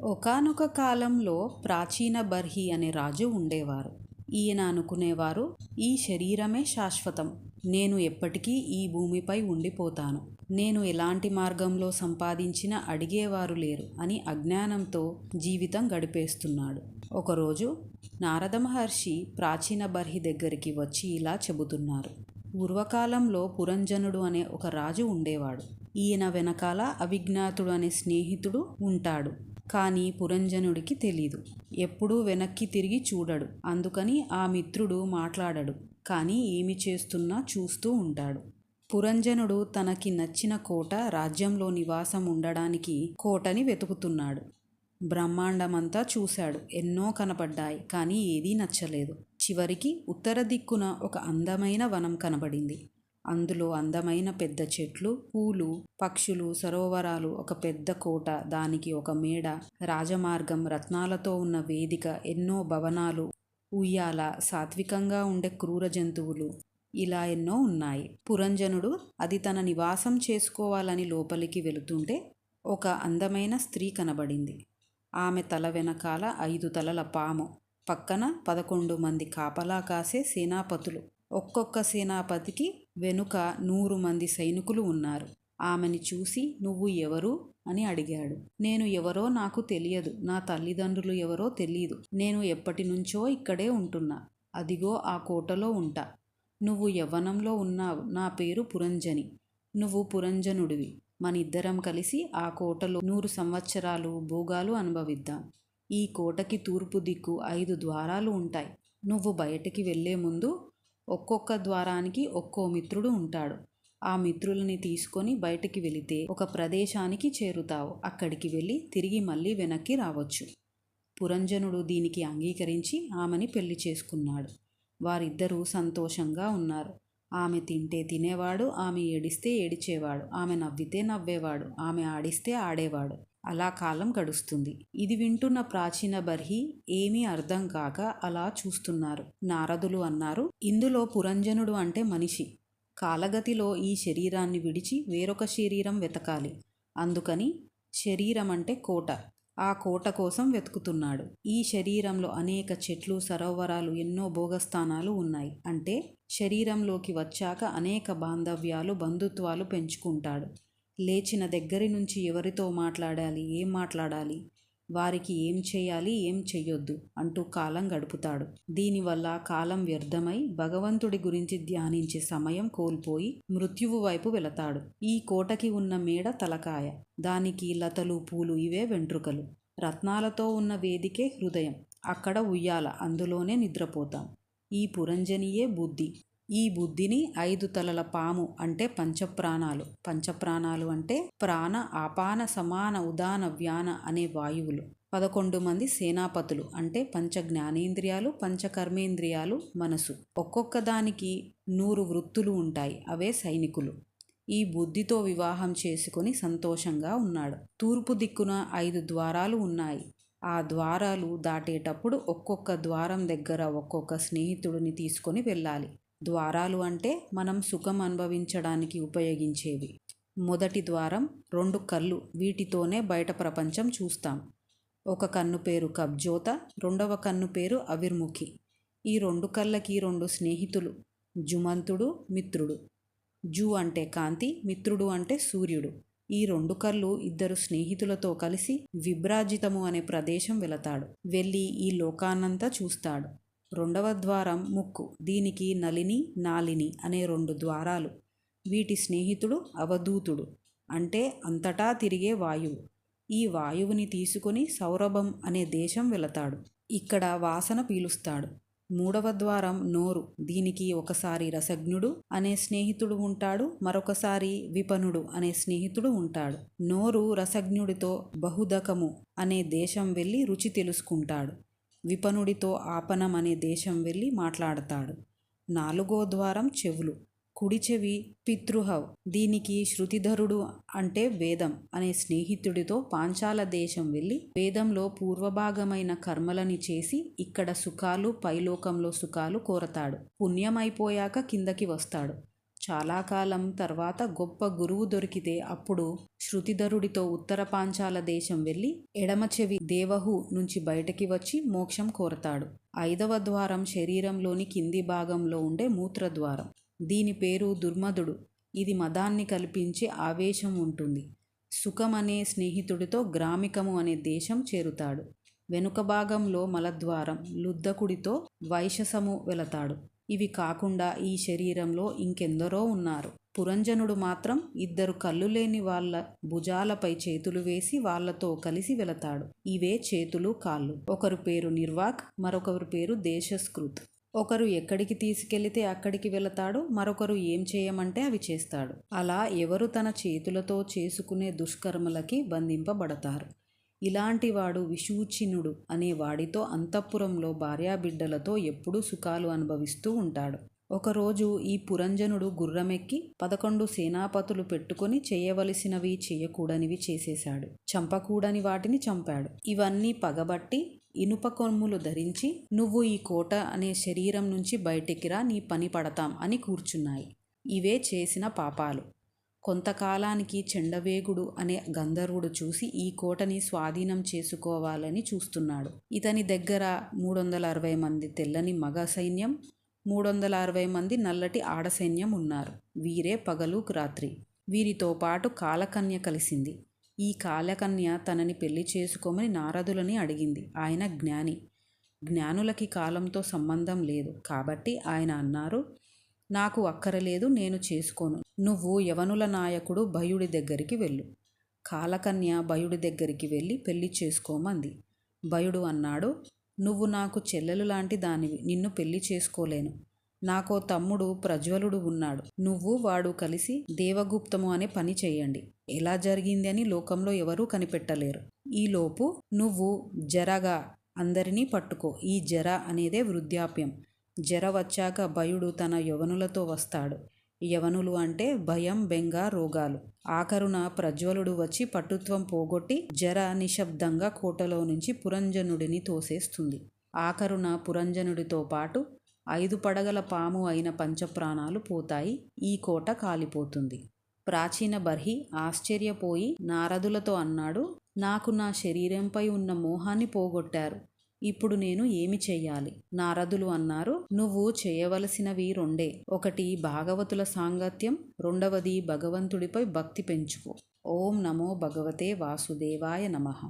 ఒకానొక కాలంలో ప్రాచీన బర్హి అనే రాజు ఉండేవారు. ఈయన అనుకునేవారు, ఈ శరీరమే శాశ్వతం. నేను ఎప్పటికీ ఈ భూమిపై ఉండిపోతాను. నేను ఎలాంటి మార్గంలో సంపాదించినా అడిగేవారు లేరు అని అజ్ఞానంతో జీవితం గడిపేస్తున్నాడు. ఒకరోజు నారద మహర్షి ప్రాచీన బర్హి దగ్గరికి వచ్చి ఇలా చెబుతున్నారు. పూర్వకాలంలో పురంజనుడు అనే ఒక రాజు ఉండేవాడు. ఈయన వెనకాల అవిజ్ఞాతుడు అనే స్నేహితుడు ఉంటాడు. కానీ పురంజనుడికి తెలీదు. ఎప్పుడూ వెనక్కి తిరిగి చూడడు. అందుకని ఆ మిత్రుడు మాట్లాడడు. కానీ ఏమి చేస్తున్నా చూస్తూ ఉంటాడు. పురంజనుడు తనకి నచ్చిన కోట, రాజ్యంలో నివాసం ఉండడానికి కోటని వెతుకుతున్నాడు. బ్రహ్మాండమంతా చూశాడు. ఎన్నో కనపడ్డాయి. కానీ ఏదీ నచ్చలేదు. చివరికి ఉత్తర దిక్కున ఒక అందమైన వనం కనబడింది. అందులో అందమైన పెద్ద చెట్లు, పూలు, పక్షులు, సరోవరాలు, ఒక పెద్ద కోట, దానికి ఒక మేడ, రాజమార్గం, రత్నాలతో ఉన్న వేదిక, ఎన్నో భవనాలు, ఉయ్యాల, సాత్వికంగా ఉండే క్రూర జంతువులు, ఇలా ఎన్నో ఉన్నాయి. పురంజనుడు అది తన నివాసం చేసుకోవాలని లోపలికి వెళుతుంటే ఒక అందమైన స్త్రీ కనబడింది. ఆమె తల వెనకాల 5 తలల పాము, పక్కన 11 మంది కాపలా కాసే సేనాపతులు, ఒక్కొక్క సేనాపతికి వెనుక 100 మంది సైనికులు ఉన్నారు. ఆమెని చూసి, నువ్వు ఎవరు అని అడిగాడు. నేను ఎవరో నాకు తెలియదు. నా తల్లిదండ్రులు ఎవరో తెలియదు. నేను ఎప్పటి నుంచో ఇక్కడే ఉంటున్నా. అదిగో ఆ కోటలో ఉంటా. నువ్వు యవ్వనంలో ఉన్నావు. నా పేరు పురంజని. నువ్వు పురంజనుడివి. మనిద్దరం కలిసి ఆ కోటలో 100 సంవత్సరాలు భోగాలు అనుభవిద్దాం. ఈ కోటకి తూర్పు దిక్కు 5 ద్వారాలు ఉంటాయి. నువ్వు బయటికి వెళ్లే ముందు ఒక్కొక్క ద్వారానికి ఒక్కో మిత్రుడు ఉంటాడు. ఆ మిత్రులని తీసుకొని బయటికి వెళితే ఒక ప్రదేశానికి చేరుతావు. అక్కడికి వెళ్ళి తిరిగి మళ్ళీ వెనక్కి రావచ్చు. పురంజనుడు దీనికి అంగీకరించి ఆమెని పెళ్లి చేసుకున్నాడు. వారిద్దరూ సంతోషంగా ఉన్నారు. ఆమె తింటే తినేవాడు, ఆమె ఏడిస్తే ఏడిచేవాడు, ఆమె నవ్వితే నవ్వేవాడు, ఆమె ఆడిస్తే ఆడేవాడు. అలా కాలం గడుస్తుంది. ఇది వింటున్న ప్రాచీన బర్హి ఏమీ అర్థం కాక అలా చూస్తున్నారు. నారదులు అన్నారు, ఇందులో పురంజనుడు అంటే మనిషి. కాలగతిలో ఈ శరీరాన్ని విడిచి వేరొక శరీరం వెతకాలి. అందుకని శరీరం అంటే కోట. ఆ కోట కోసం వెతుకుతున్నాడు. ఈ శరీరంలో అనేక చెట్లు, సరోవరాలు, ఎన్నో భోగస్థానాలు ఉన్నాయి. అంటే శరీరంలోకి వచ్చాక అనేక బాంధవ్యాలు, బంధుత్వాలు పెంచుకుంటాడు. లేచిన దగ్గరి నుంచి ఎవరితో మాట్లాడాలి, ఏం మాట్లాడాలి, వారికి ఏం చేయాలి, ఏం చెయ్యొద్దు అంటూ కాలం గడుపుతాడు. దీనివల్ల కాలం వ్యర్థమై భగవంతుడి గురించి ధ్యానించే సమయం కోల్పోయి మృత్యువు వైపు వెళతాడు. ఈ కోటకి ఉన్న మేడ తలకాయ, దానికి లతలు, పూలు ఇవే వెంట్రుకలు, రత్నాలతో ఉన్న వేదికే హృదయం, అక్కడ ఉయ్యాల, అందులోనే నిద్రపోతాం. ఈ పురంజనియే బుద్ధి. ఈ బుద్ధిని 5 తలల పాము అంటే పంచప్రాణాలు. పంచప్రాణాలు అంటే ప్రాణ, ఆపాన, సమాన, ఉదాన, వ్యాన అనే వాయువులు. 11 మంది సేనాపతులు అంటే పంచ జ్ఞానేంద్రియాలు, పంచ కర్మేంద్రియాలు, మనసు. ఒక్కొక్క దానికి 100 వృత్తులు ఉంటాయి. అవే సైనికులు. ఈ బుద్ధితో వివాహం చేసుకొని సంతోషంగా ఉన్నాడు. తూర్పు దిక్కున 5 ద్వారాలు ఉన్నాయి. ఆ ద్వారాలు దాటేటప్పుడు ఒక్కొక్క ద్వారం దగ్గర ఒక్కొక్క స్నేహితుడిని తీసుకొని వెళ్ళాలి. ద్వారాలు అంటే మనం సుఖం అనుభవించడానికి ఉపయోగించేవి. మొదటి ద్వారం 2 కళ్ళు, వీటితోనే బయట ప్రపంచం చూస్తాం. ఒక కన్ను పేరు కబ్జోత, రెండవ కన్ను పేరు అవిర్ముఖి. ఈ 2 కళ్ళకి 2 స్నేహితులు, జుమంతుడు, మిత్రుడు. జు అంటే కాంతి, మిత్రుడు అంటే సూర్యుడు. ఈ 2 కళ్ళు 2 స్నేహితులతో కలిసి విభ్రాజితము అనే ప్రదేశం వెళతాడు. వెళ్ళి ఈ లోకాన్నంతా చూస్తాడు. రెండవ ద్వారం ముక్కు. దీనికి నలిని, నాలిని అనే 2 ద్వారాలు. వీటి స్నేహితుడు అవధూతుడు అంటే అంతటా తిరిగే వాయువు. ఈ వాయువుని తీసుకొని సౌరభం అనే దేశం వెళతాడు. ఇక్కడ వాసన పీలుస్తాడు. మూడవ ద్వారం నోరు. దీనికి ఒకసారి రసజ్ఞుడు అనే స్నేహితుడు ఉంటాడు, మరొకసారి విపనుడు అనే స్నేహితుడు ఉంటాడు. నోరు రసజ్ఞుడితో బహుదకము అనే దేశం వెళ్ళి రుచి తెలుసుకుంటాడు. విపనుడితో ఆపనం అనే దేశం వెళ్ళి మాట్లాడతాడు. 4వ ద్వారం చెవులు. కుడి చెవి పితృహవ్. దీనికి శృతిధరుడు అంటే వేదం అనే స్నేహితుడితో పాంచాల దేశం వెళ్ళి వేదంలో పూర్వభాగమైన కర్మలని చేసి ఇక్కడ సుఖాలు, పైలోకంలో సుఖాలు కోరతాడు. పుణ్యమైపోయాక కిందకి వస్తాడు. చాలా కాలం తర్వాత గొప్ప గురువు దొరికితే అప్పుడు శృతిధరుడితో ఉత్తర పాంచాల దేశం వెళ్ళి ఎడమ చెవి దేవహు నుంచి బయటకి వచ్చి మోక్షం కోరతాడు. 5వ ద్వారం శరీరంలోని కింది భాగంలో ఉండే మూత్రద్వారం. దీని పేరు దుర్మదుడు. ఇది మదాన్ని కల్పించే ఆవేశం ఉంటుంది. సుఖం అనే స్నేహితుడితో గ్రామికము అనే దేశం చేరుతాడు. వెనుక భాగంలో మలద్వారం, లుద్దకుడితో వైశసము వెళతాడు. ఇవి కాకుండా ఈ శరీరంలో ఇంకెందరో ఉన్నారు. పురంజనుడు మాత్రం 2 కళ్ళు లేని వాళ్ళ భుజాలపై చేతులు వేసి వాళ్లతో కలిసి వెళతాడు. ఇవే చేతులు, కాళ్ళు. ఒకరు పేరు నిర్వాక్, మరొకరు పేరు దేశస్కృత్. ఒకరు ఎక్కడికి తీసుకెళితే అక్కడికి వెళతాడు, మరొకరు ఏం చేయమంటే అవి చేస్తాడు. అలా ఎవరు తన చేతులతో చేసుకునే దుష్కర్మలకి బంధింపబడతారు. ఇలాంటి వాడు విషూచినుడు అనే వాడితో అంతఃపురంలో భార్యాబిడ్డలతో ఎప్పుడూ సుఖాలు అనుభవిస్తూ ఉంటాడు. ఒకరోజు ఈ పురంజనుడు గుర్రమెక్కి 11 సేనాపతులు పెట్టుకొని చేయవలసినవి చేయకూడనివి చేసేశాడు. చంపకూడని వాటిని చంపాడు. ఇవన్నీ పగబట్టి ఇనుప కొమ్ములు ధరించి నువ్వు ఈ కోట అనే శరీరం నుంచి బయటికి రా, నీ పని పడతాం అని కూర్చున్నాయి. ఇవే చేసిన పాపాలు. కొంతకాలానికి చెండవేగుడు అనే గంధర్వుడు చూసి ఈ కోటని స్వాధీనం చేసుకోవాలని చూస్తున్నాడు. ఇతని దగ్గర 360 మంది తెల్లని మగ సైన్యం, 360 మంది నల్లటి ఆడ సైన్యం ఉన్నారు. వీరే పగలు రాత్రి. వీరితో పాటు కాలకన్య కలిసింది. ఈ కాలకన్య తనని పెళ్లి చేసుకోమని నారదులని అడిగింది. ఆయన జ్ఞాని. జ్ఞానులకి కాలంతో సంబంధం లేదు కాబట్టి ఆయన అన్నారు, నాకు అక్కరలేదు, నేను చేసుకోను. నువ్వు యవనుల నాయకుడు భయుడి దగ్గరికి వెళ్ళు. కాలకన్య భయుడి దగ్గరికి వెళ్ళి పెళ్లి చేసుకోమంది. భయుడు అన్నాడు, నువ్వు నాకు చెల్లెలు లాంటి దానివి, నిన్ను పెళ్లి చేసుకోలేను. నాకో తమ్ముడు ప్రజ్వలుడు ఉన్నాడు. నువ్వు వాడు కలిసి దేవగుప్తము అనే పని చెయ్యండి. ఎలా జరిగింది అని లోకంలో ఎవరూ కనిపెట్టలేరు. ఈలోపు నువ్వు జరగా అందరినీ పట్టుకో. ఈ జర అనేదే వృద్ధాప్యం. జర వచ్చాక భయుడు తన యవనులతో వస్తాడు. యవనులు అంటే భయం, బెంగ, రోగాలు. ఆఖరున ప్రజ్వలుడు వచ్చి పటుత్వం పోగొట్టి జర నిశ్శబ్దంగా కోటలో నుంచి పురంజనుడిని తోసేస్తుంది. ఆఖరున పురంజనుడితో పాటు 5 పడగల పాము అయిన పంచప్రాణాలు పోతాయి. ఈ కోట కాలిపోతుంది. ప్రాచీన బర్హి ఆశ్చర్యపోయి నారదులతో అన్నాడు, నాకు నా శరీరంపై ఉన్న మోహాన్ని పోగొట్టారు. ఇప్పుడు నేను ఏమి చెయ్యాలి? నారదులు అన్నారు, నువ్వు చేయవలసినవి 2. ఒకటి భాగవతుల సాంగత్యం, 2వది భగవంతుడిపై భక్తి పెంచుకో. ఓం నమో భగవతే వాసుదేవాయ నమః.